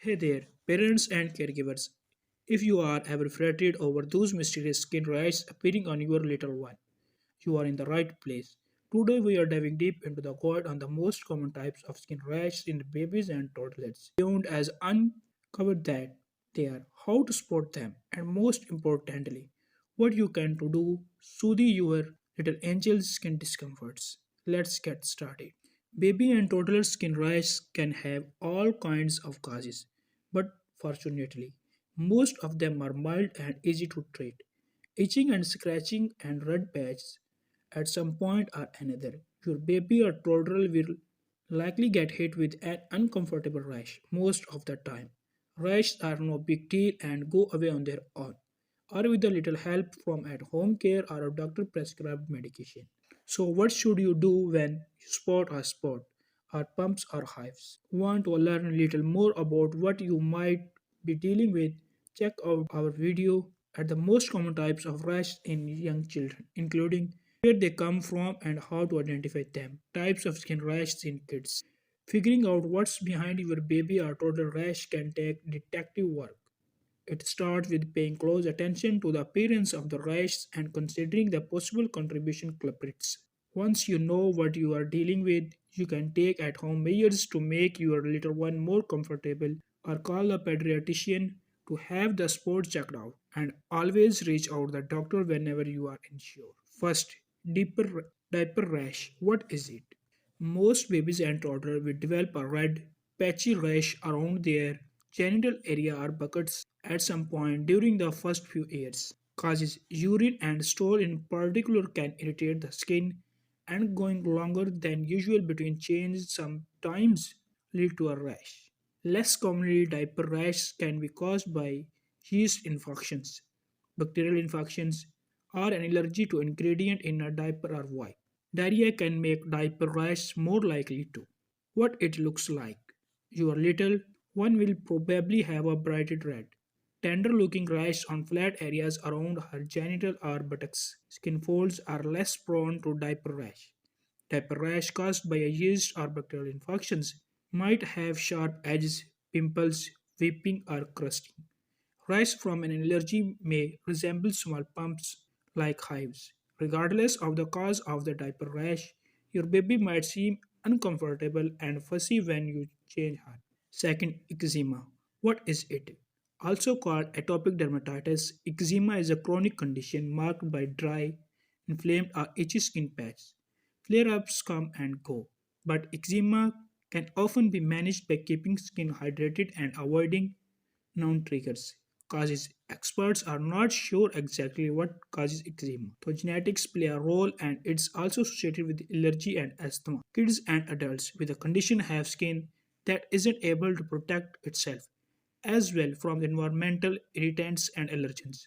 Hey there, parents and caregivers. If you are ever fretted over those mysterious skin rashes appearing on your little one, you are in the right place. Today we are diving deep into the guide on the most common types of skin rashes in babies and toddlers. Beyond as uncover that they are, how to spot them, and most importantly, what you can to do soothe your little angel's skin discomforts. Let's get started. Baby and toddler skin rashes can have all kinds of causes, but fortunately, most of them are mild and easy to treat. Itching and scratching and red patches at some point or another. Your baby or toddler will likely get hit with an uncomfortable rash most of the time. Rashes are no big deal and go away on their own, or with a little help from at home care or a doctor prescribed medication. So, what should you do when you spot or pumps or hives? Want to learn a little more about what you might be dealing with? Check out our video at the most common types of rash in young children, including where they come from and how to identify them, types of skin rashes in kids. Figuring out what's behind your baby or toddler rash can take detective work. It starts with paying close attention to the appearance of the rash and considering the possible contribution culprits. Once you know what you are dealing with, you can take at home measures to make your little one more comfortable or call a pediatrician to have the spot checked out. And always reach out the doctor whenever you are unsure. First, diaper rash. What is it? Most babies and toddlers will develop a red, patchy rash around their genital area or buckets at some point during the first few years. Causes urine and stool in particular can irritate the skin and going longer than usual between changes sometimes lead to a rash. Less commonly, diaper rash can be caused by yeast infections, bacterial infections, or an allergy to ingredient in a diaper or wipe. Diarrhea can make diaper rash more likely to. What it looks like. Your little one will probably have a bright red, tender looking rash on flat areas around her genital or buttocks. Skin folds are less prone to diaper rash. Diaper rash caused by a yeast or bacterial infections might have sharp edges, pimples, weeping, or crusting. Rash from an allergy may resemble small bumps like hives. Regardless of the cause of the diaper rash, your baby might seem uncomfortable and fussy when you change her. Second, eczema. What is it? Also called atopic dermatitis, eczema is a chronic condition marked by dry, inflamed, or itchy skin patches. Flare ups come and go, but eczema can often be managed by keeping skin hydrated and avoiding known triggers. Causes. Experts are not sure exactly what causes eczema. So genetics play a role and it's also associated with allergy and asthma. Kids and adults with the condition have skin that isn't able to protect itself as well from the environmental irritants and allergens.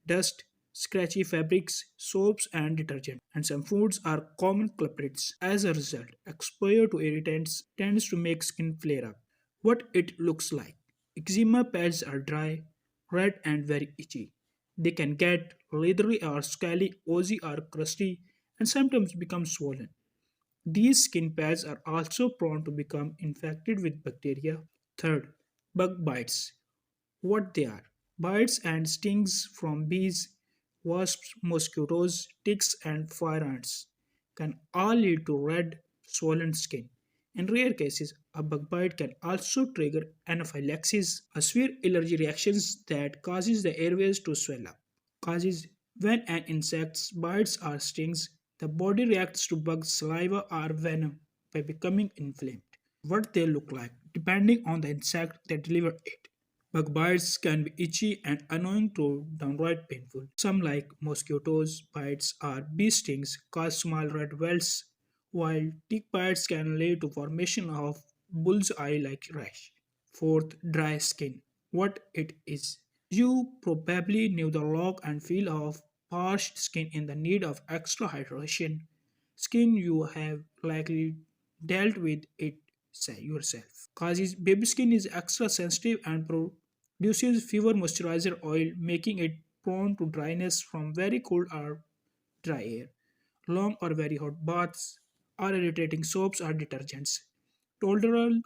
Dust, scratchy fabrics, soaps and detergent, and some foods are common culprits. As a result, exposure to irritants tends to make skin flare up. What it looks like. Eczema pads are dry, red and very itchy. They can get leathery or scaly, oozy or crusty, and sometimes become swollen. These skin pads are also prone to become infected with bacteria. Third, bug bites. What they are? Bites and stings from bees, wasps, mosquitoes, ticks, and fire ants can all lead to red, swollen skin. In rare cases, a bug bite can also trigger anaphylaxis, a severe allergy reaction that causes the airways to swell up. Causes. When an insect bites or stings, the body reacts to bug saliva or venom by becoming inflamed. What they look like, depending on the insect that delivered it. Bug bites can be itchy and annoying to downright painful. Some, like mosquitoes bites or bee stings, cause small red welts, while tick bites can lead to formation of bullseye-like rash. Fourth, dry skin. What it is. You probably knew the look and feel of parched skin in the need of extra hydration. Skin you have likely dealt with it yourself. Causes baby skin is extra sensitive and produces fewer moisturizer oil, making it prone to dryness from very cold or dry air, long or very hot baths, or irritating soaps or detergents. Tolerable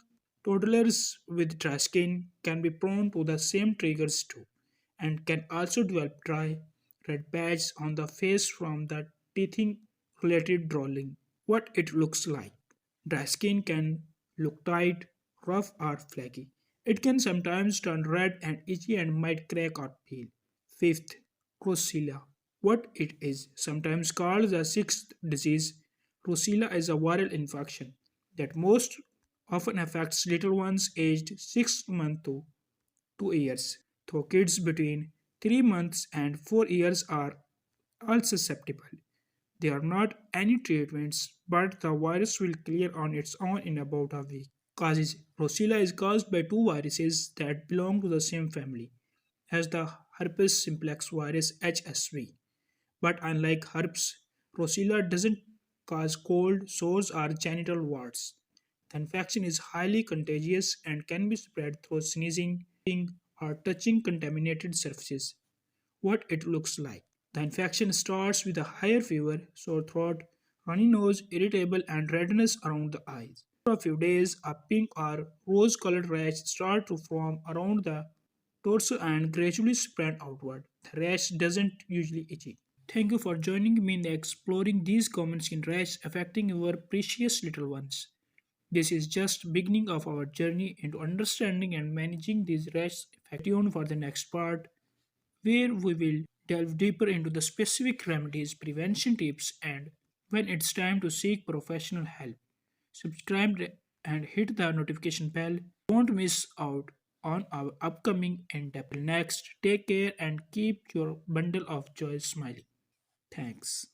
Toddlers with dry skin can be prone to the same triggers too and can also develop dry, red patches on the face from the teething related drooling. What it looks like. Dry skin can look tight, rough, or flaky. It can sometimes turn red and itchy and might crack or peel. Fifth, Rosella. What it is, sometimes called the sixth disease, Rosella is a viral infection that most often affects little ones aged 6 months to 2 years, though kids between 3 months and 4 years are all susceptible. There are not any treatments, but the virus will clear on its own in about a week. Causes Rosella is caused by two viruses that belong to the same family as the herpes simplex virus HSV. But unlike herpes, Rosella doesn't cause cold, sores, or genital warts. The infection is highly contagious and can be spread through sneezing, or touching contaminated surfaces. What it looks like. The infection starts with a higher fever, sore throat, runny nose, irritable, and redness around the eyes. After a few days, a pink or rose colored rash starts to form around the torso and gradually spread outward. The rash doesn't usually itchy. Thank you for joining me in exploring these common skin rashes affecting your precious little ones. This is just beginning of our journey into understanding and managing these rashes. Stay tuned for the next part where we will delve deeper into the specific remedies, prevention tips, and when it's time to seek professional help. Subscribe and hit the notification bell. Don't miss out on our upcoming in depth. Next, take care and keep your bundle of joy smiling. Thanks.